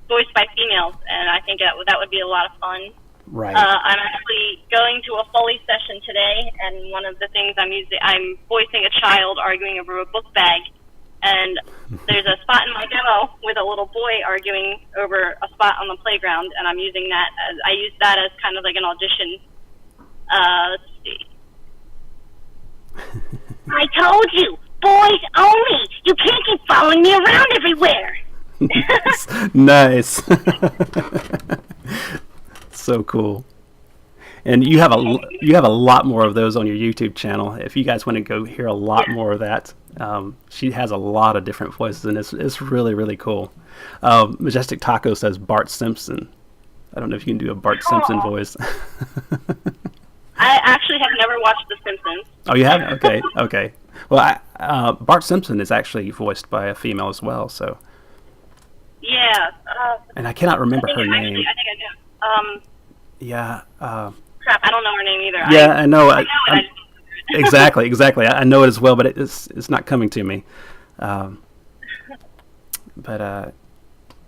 voiced by females, and I think that would be a lot of fun. Right. I'm actually going to a Foley session today, and one of the things I'm voicing a child arguing over a book bag, and there's a spot in my demo with a little boy arguing over a spot on the playground, and I use that as kind of like an audition. Let's see. I told you, boys only. You can't keep following me around everywhere. Nice. So cool. And you have a lot more of those on your YouTube channel. If you guys want to go hear a lot more of that, she has a lot of different voices, and it's really, really cool. Majestic Taco says Bart Simpson. I don't know if you can do a Bart Simpson voice. I actually have never watched The Simpsons. Oh, you haven't? Okay. Well, Bart Simpson is actually voiced by a female as well, so. Yeah. And I cannot remember her name. I think I do. Yeah. Crap, I don't know her name either. Yeah, I know. Exactly. I know it as well, but it's not coming to me. But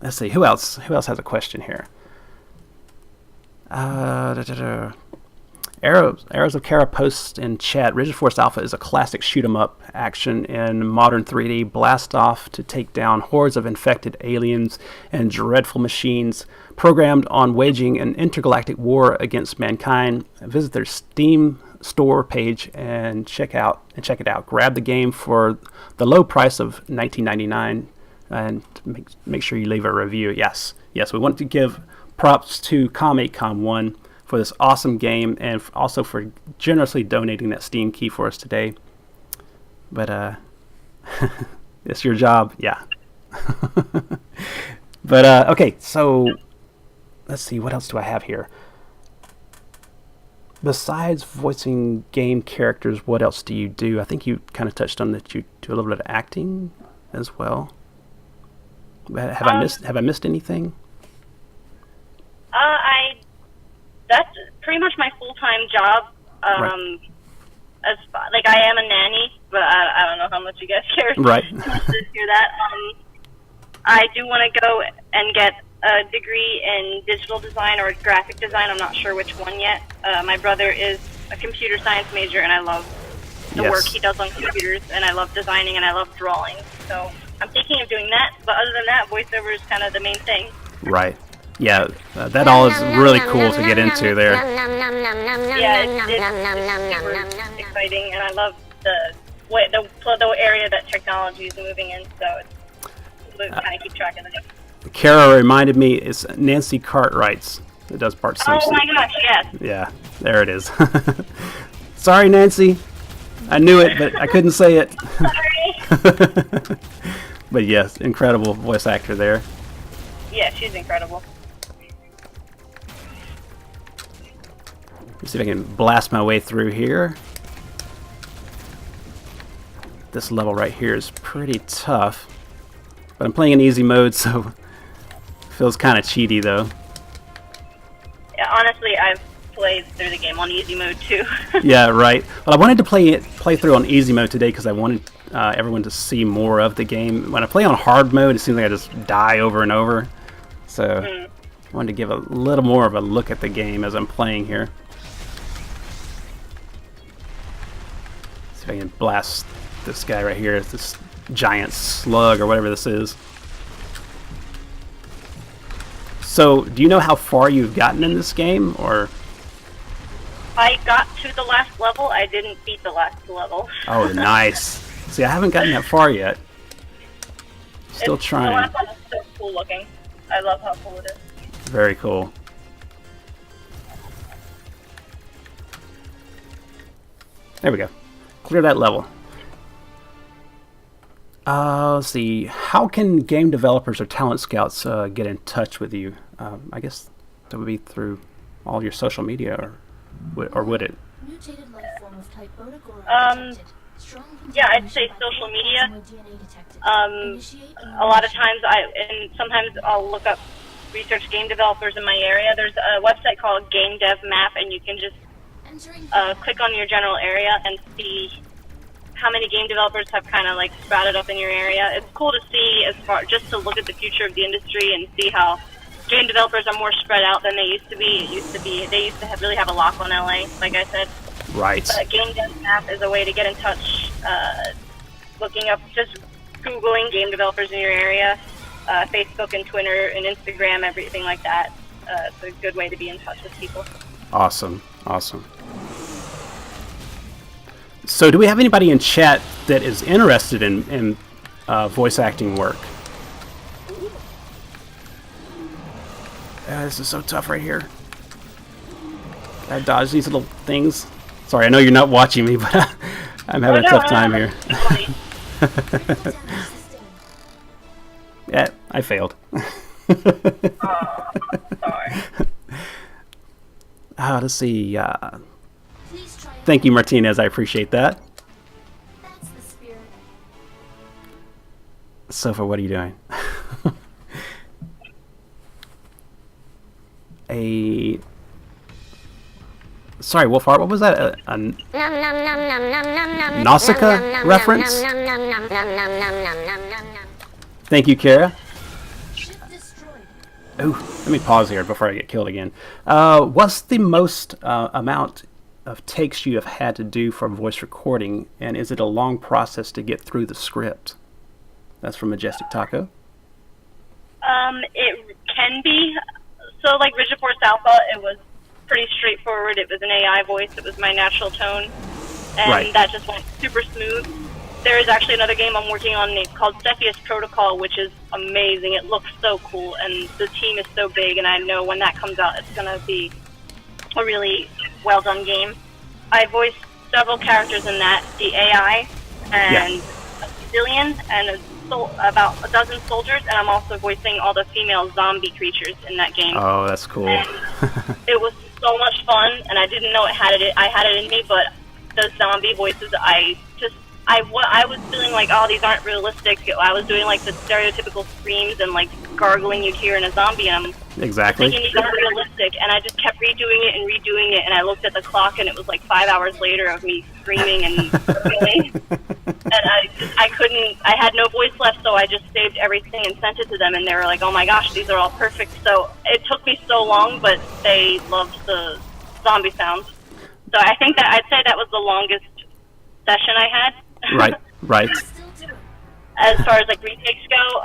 let's see. Who else has a question here? Arrows of Kara posts in chat. Rigid Force Alpha is a classic shoot-'em-up action in modern 3D. Blast off to take down hordes of infected aliens and dreadful machines programmed on waging an intergalactic war against mankind. Visit their Steam store page and check it out. Grab the game for the low price of $19.99 and make sure you leave a review. Yes, we want to give props to Comic-Con1 for this awesome game, and also for generously donating that Steam key for us today. But it's your job, yeah. But okay, so let's see, what else do I have here? Besides voicing game characters, what else do you do? I think you kind of touched on that you do a little bit of acting as well. Have I missed anything? That's pretty much my full-time job. Right. Like, I am a nanny, but I don't know how much you guys care Right. to hear that. I do want to go and get a degree in digital design or graphic design. I'm not sure which one yet. My brother is a computer science major, and I love the work he does on computers, and I love designing, and I love drawing. So I'm thinking of doing that, but other than that, voiceover is kind of the main thing. Right. Yeah, that all is really cool to get into there. Yeah, it's super exciting, and I love the area that technology is moving in, so it's kind of keep track of it. Kara reminded me, it's Nancy Cartwright's that does Bart Simpson. Oh my gosh, yes. Yeah, there it is. Sorry, Nancy. I knew it, but I couldn't say it. Sorry. But yes, incredible voice actor there. Yeah, she's incredible. Let's see if I can blast my way through here. This level right here is pretty tough, but I'm playing in easy mode, so feels kind of cheaty though. Yeah, honestly, I've played through the game on easy mode too. Yeah, right. Well, I wanted to play through on easy mode today because I wanted everyone to see more of the game. When I play on hard mode, it seems like I just die over and over. So I wanted to give a little more of a look at the game as I'm playing here. See if I can blast this guy right here. It's this giant slug or whatever this is. So, do you know how far you've gotten in this game, or? I got to the last level. I didn't beat the last level. Oh, nice. See, I haven't gotten that far yet. Still trying. The last one is so cool looking. I love how cool it is. Very cool. There we go. Clear that level. Let's see. How can game developers or talent scouts get in touch with you? I guess that would be through all your social media, or would it? Mutated life form of type Bodagora detected. Yeah, I'd say social media. A lot of times, sometimes I'll look up research game developers in my area. There's a website called Game Dev Map, and you can just click on your general area and see how many game developers have kind of like sprouted up in your area. It's cool to see, just to look at the future of the industry and see how game developers are more spread out than they used to be. They used to really have a lock on LA, like I said. Right. Game Dev Map is a way to get in touch. Looking up, just Googling game developers in your area, Facebook and Twitter and Instagram, everything like that. It's a good way to be in touch with people. Awesome. Awesome. So, do we have anybody in chat that is interested in voice acting work? This is so tough right here. I dodge these little things. Sorry, I know you're not watching me, but I'm having a tough time here. Yeah, I failed. Sorry. Let's see. Thank you, Martinez. I appreciate that. That's the spirit. Sofa, what are you doing? Sorry, Wolfheart, what was that? A Nausicaa reference? Thank you, Kara. Oh, let me pause here before I get killed again. What's the most amount of takes you have had to do for voice recording, and is it a long process to get through the script? That's from Majestic Taco. It can be. So, like Rigid Force Alpha, it was pretty straightforward. It was an AI voice. It was my natural tone, and that just went super smooth. there is actually another game I'm working on called Cepheus Protocol, which is amazing. It looks so cool, and the team is so big, and I know when that comes out, it's going to be a really well-done game. I voiced several characters in that, the AI, and a civilian, and about a dozen soldiers, and I'm also voicing all the female zombie creatures in that game. Oh, that's cool. It was so much fun, and I didn't know I had it in me, but the zombie voices, I was feeling like, oh, these aren't realistic. I was doing like the stereotypical screams and like gargling you'd hear in a zombie, and I'm Exactly. thinking these aren't realistic, and I just kept redoing it, and I looked at the clock, and it was like 5 hours later of me screaming and feeling, and I had no voice left, so I just saved everything and sent it to them, and they were like, oh my gosh, these are all perfect. So it took me so long, but they loved the zombie sounds. So I think that I'd say that was the longest session I had. Right. As far as like retakes go,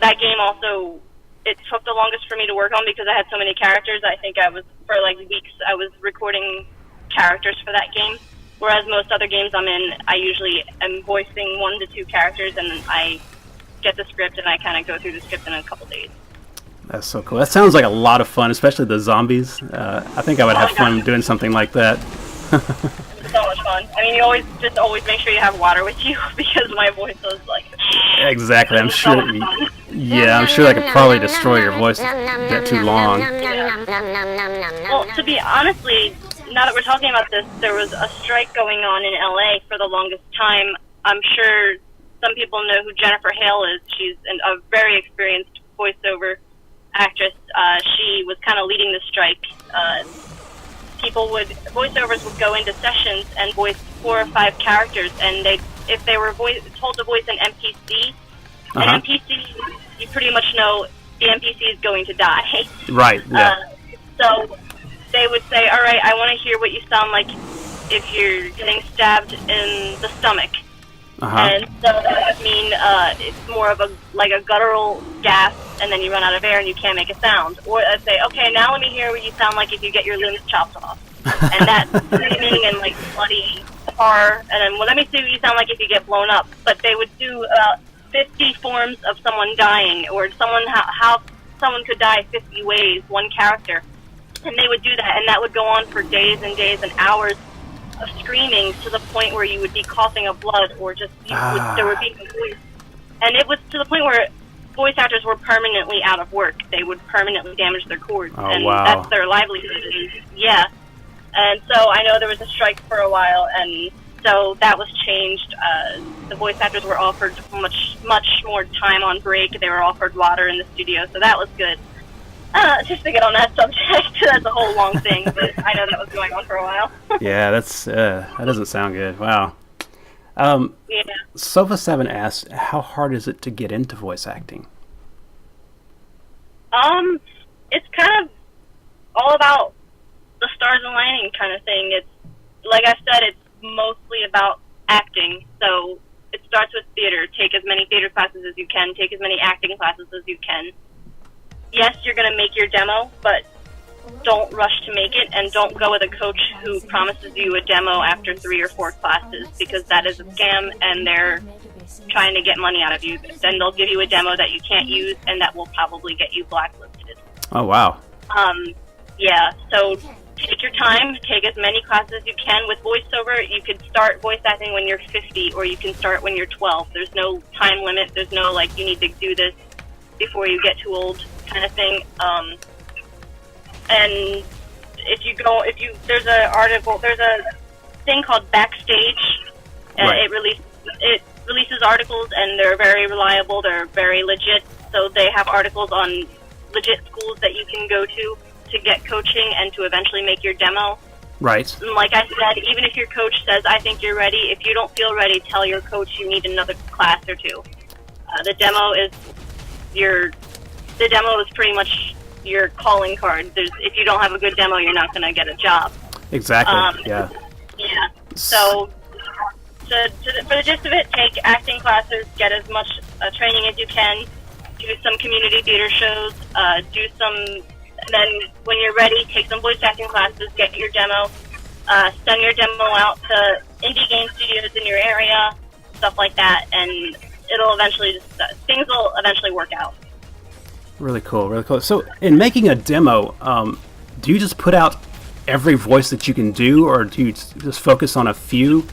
that game also, it took the longest for me to work on because I had so many characters. I think for like weeks, I was recording characters for that game. Whereas most other games I'm in, I usually am voicing 1 to 2 characters, and I get the script and I kind of go through the script in a couple days. That's so cool. That sounds like a lot of fun, especially the zombies. I think I would have fun doing something like that. It's so much fun. I mean, you always make sure you have water with you because my voice was like... Exactly. I'm sure. I'm sure that could probably destroy your voice get too long. Well, to be honestly, now that we're talking about this, there was a strike going on in LA for the longest time. I'm sure some people know who Jennifer Hale is. She's a very experienced voiceover actress. She was kind of leading the strike. Voiceovers would go into sessions and voice 4 or 5 characters, and if they were told to voice an NPC, an NPC, you pretty much know the NPC is going to die. Right, yeah. So they would say, all right, I want to hear what you sound like if you're getting stabbed in the stomach. And so that would mean it's more of a guttural gasp, and then you run out of air and you can't make a sound. Or I'd say, okay, now let me hear what you sound like if you get your limbs chopped off. And that's screaming and like bloody horror. And then, well, let me see what you sound like if you get blown up. But they would do 50 forms of someone dying, or how someone could die 50 ways, one character. And they would do that, and that would go on for days and days and hours of screaming to the point where you would be coughing up blood, or just there would be voice. And it was to the point where voice actors were permanently out of work. They would permanently damage their cords, and that's their livelihood. Yeah. And so I know there was a strike for a while, and so that was changed. The voice actors were offered much more time on break. They were offered water in the studio, so that was good. Just to get on that subject, that's a whole long thing, but I know that was going on for a while. Yeah, that doesn't sound good. Wow. Sofa7 asks, how hard is it to get into voice acting? It's kind of all about the stars aligning kind of thing. It's, like I said, it's mostly about acting. So it starts with theater. Take as many theater classes as you can. Take as many acting classes as you can. Yes, you're going to make your demo, but don't rush to make it, and don't go with a coach who promises you a demo after 3 or 4 classes, because that is a scam, and they're trying to get money out of you. Then they'll give you a demo that you can't use, and that will probably get you blacklisted. Oh, wow. Yeah, so take your time, take as many classes as you can. With voiceover, you could start voice acting when you're 50, or you can start when you're 12. There's no time limit. There's no, like, you need to do this before you get too old kind of thing. And there's a thing called Backstage, and right. it releases articles, and they're very reliable, they're very legit, so they have articles on legit schools that you can go to get coaching and to eventually make your demo. Right. And like I said, even if your coach says, I think you're ready, if you don't feel ready, tell your coach you need another class or 2. The demo is pretty much your calling card. If you don't have a good demo, you're not going to get a job. Exactly. Yeah. So, for the gist of it, take acting classes, get as much training as you can, do some community theater shows, and then when you're ready, take some voice acting classes, get your demo, send your demo out to indie game studios in your area, stuff like that, and it'll eventually things will eventually work out. Really cool, really cool. So, in making a demo, do you just put out every voice that you can do, or do you just focus on a few?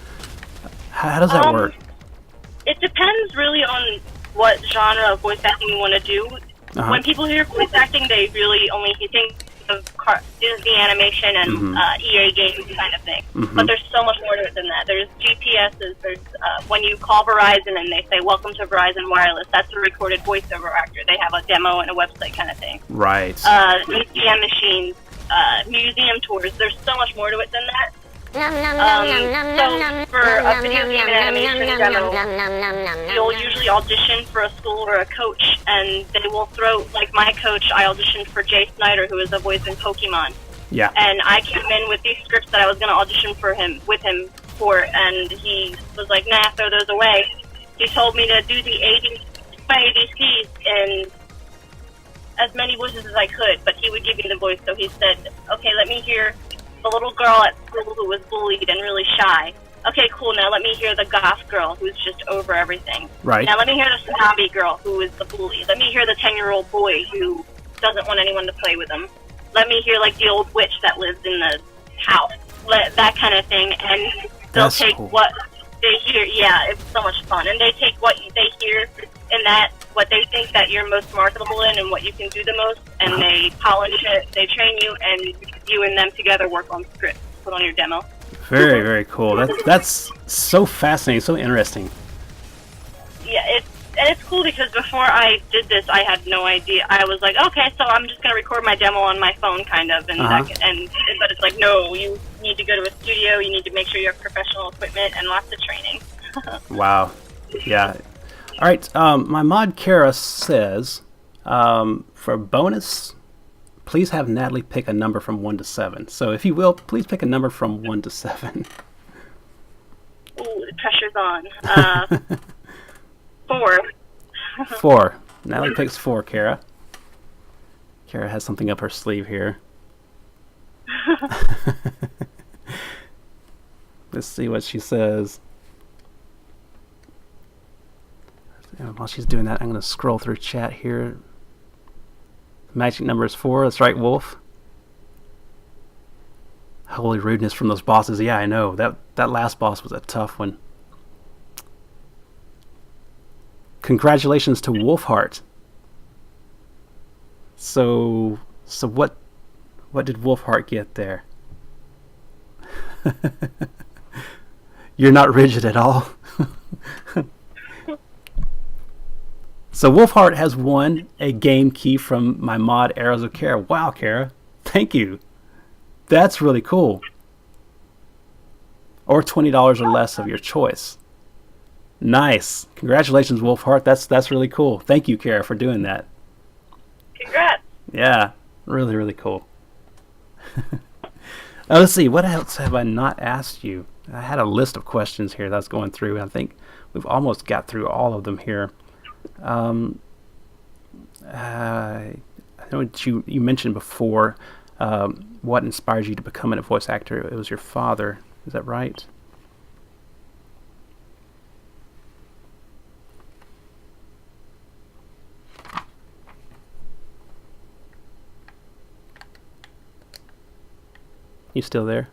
How does that work? It depends really on what genre of voice acting you want to do. When people hear voice acting, they really only think of Disney animation and EA games kind of thing. But there's so much more to it than that. There's GPSs. There's when you call Verizon and they say, "Welcome to Verizon Wireless," that's a recorded voiceover actor. They have a demo and a website kind of thing. Right. ATM machines, museum tours. There's so much more to it than that. So for a video game and animation demo, you'll usually audition for a school or a coach, and they will throw, like my coach, I auditioned for Jay Snyder, who is a voice in Pokemon. Yeah. And I came in with these scripts that I was going to audition with him for, and he was like, nah, throw those away. He told me to do my ADCs in as many voices as I could, but he would give me the voice, so he said, okay, let me hear the little girl at school who was bullied and really shy. Okay, cool, now let me hear the goth girl who's just over everything. Right. Now let me hear the snobby girl who is the bully. Let me hear the 10-year-old boy who doesn't want anyone to play with him. Let me hear, like, the old witch that lives in the house. That kind of thing, and they'll take what they hear. Yeah, it's so much fun. And they take what they hear in that, what they think that you're most marketable in and what you can do the most, and they polish it, they train you, and you and them together work on scripts, put on your demo. Very, very cool. That's so fascinating, so interesting. Yeah, it's cool because before I did this, I had no idea. I was like, okay, so I'm just going to record my demo on my phone, kind of, but it's like, no, you need to go to a studio, you need to make sure you have professional equipment and lots of training. Wow. Yeah. All right, my mod Kara says, for a bonus, please have Natalie pick a number from 1 to 7. So if you will, please pick a number from 1 to 7. Ooh, the pressure's on. 4. 4. Natalie picks 4, Kara. Kara has something up her sleeve here. Let's see what she says. While she's doing that, I'm going to scroll through chat here. Magic number is 4. That's right, Wolf. Holy rudeness from those bosses. Yeah, I know. That last boss was a tough one. Congratulations to Wolfheart. So what did Wolfheart get there? You're not rigid at all. So Wolfheart has won a game key from my mod Arrows of Kara. Wow, Kara. Thank you. That's really cool. Or $20 or less of your choice. Nice. Congratulations, Wolfheart. That's really cool. Thank you, Kara, for doing that. Congrats. Yeah. Really, really cool. Let's see. What else have I not asked you? I had a list of questions here that I was going through, and I think we've almost got through all of them here. I know what you mentioned before, what inspired you to become a voice actor. It was your father. Is that right? You still there?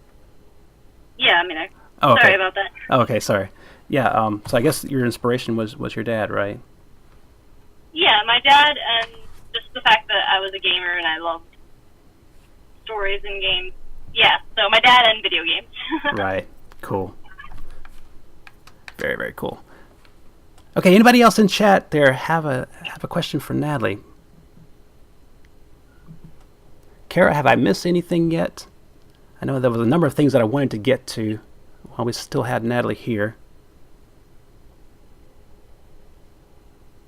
Yeah, I mean, okay. Sorry about that. Oh, okay, sorry. Yeah, so I guess your inspiration was your dad, right? Yeah, my dad, and just the fact that I was a gamer and I loved stories and games. Yeah, so my dad and video games. Right. Cool. Very, very cool. Okay, anybody else in chat there have a question for Natalie? Kara, have I missed anything yet? I know there was a number of things that I wanted to get to while we still had Natalie here.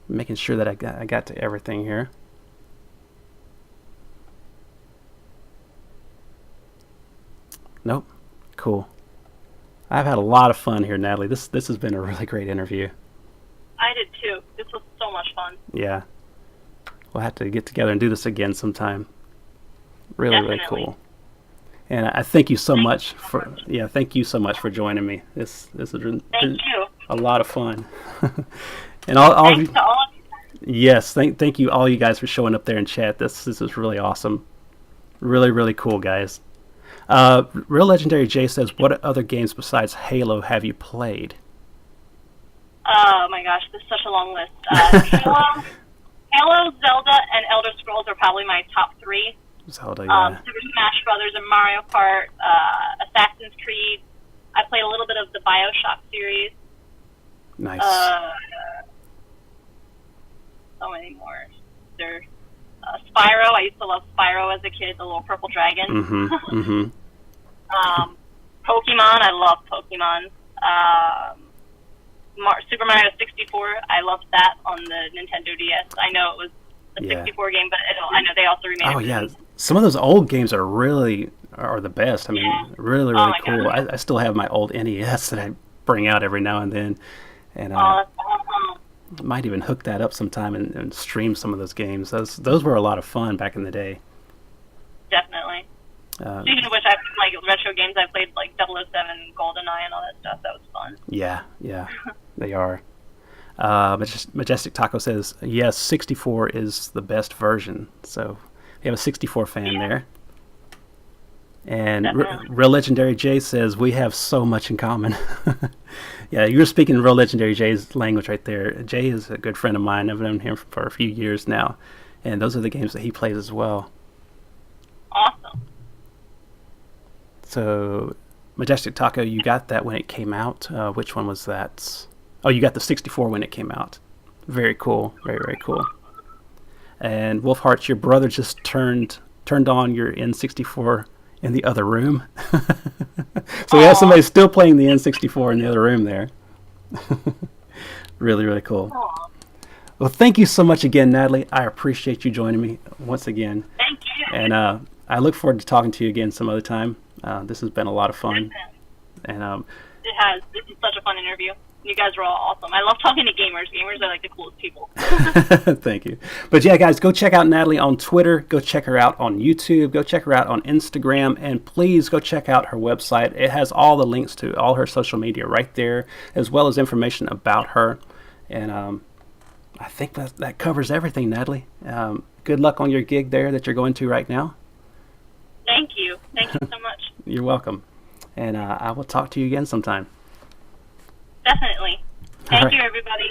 Making sure that I got to everything here. Nope. Cool. I've had a lot of fun here, Natalie. This has been a really great interview. I did too. This was so much fun. Yeah. We'll have to get together and do this again sometime. Really, Definitely. really cool. And I thank you so much for thank you so much for joining me. This has been Thank you. a lot of fun. And all of Thanks you, to all of you. yes, thank you all you guys for showing up there in chat. This is really awesome. Really, really cool, guys. Real Legendary Jay says, what other games besides Halo have you played? Oh my gosh, this is such a long list. Halo, Zelda, and Elder Scrolls are probably my top 3. Zelda, yeah. Super Smash Brothers and Mario Kart, Assassin's Creed. I played a little bit of the BioShock series. Nice. So many more. There's Spyro. I used to love Spyro as a kid, the little purple dragon. Pokemon. I love Pokemon. Super Mario 64. I loved that on the Nintendo DS. I know it was a 64 game, but I know they also remade it. Oh yeah, some of those old games are the best. I mean, really cool. I still have my old NES that I bring out every now and then, and that's awesome. might even hook that up sometime and stream some of those games. Those were a lot of fun back in the day. Definitely. Speaking of which, I like retro games. I played like 007, GoldenEye, and all that stuff. That was fun. Yeah, they are. Majestic Taco says, yes, 64 is the best version. So we have a 64 fan there. And Real Legendary Jay says, we have so much in common. Yeah, you were speaking Real Legendary Jay's language right there. Jay is a good friend of mine. I've known him for a few years now. And those are the games that he plays as well. Awesome. So, Majestic Taco, you got that when it came out. Which one was that? Oh, you got the 64 when it came out. Very cool. Very, very cool. And Wolfhearts, your brother just turned on your N64 in the other room. So we have somebody still playing the N64 in the other room there. Really, really cool. Aww. Well, thank you so much again, Natalie. I appreciate you joining me once again. Thank you. And I look forward to talking to you again some other time. This has been a lot of fun. And it has. This is such a fun interview. You guys are all awesome. I love talking to gamers. Gamers are like the coolest people. Thank you. But yeah, guys, go check out Natalie on Twitter. Go check her out on YouTube. Go check her out on Instagram. And please go check out her website. It has all the links to all her social media right there, as well as information about her. And I think that covers everything, Natalie. Good luck on your gig there that you're going to right now. Thank you. Thank you so much. You're welcome. And I will talk to you again sometime. Definitely. Thank right. you, everybody.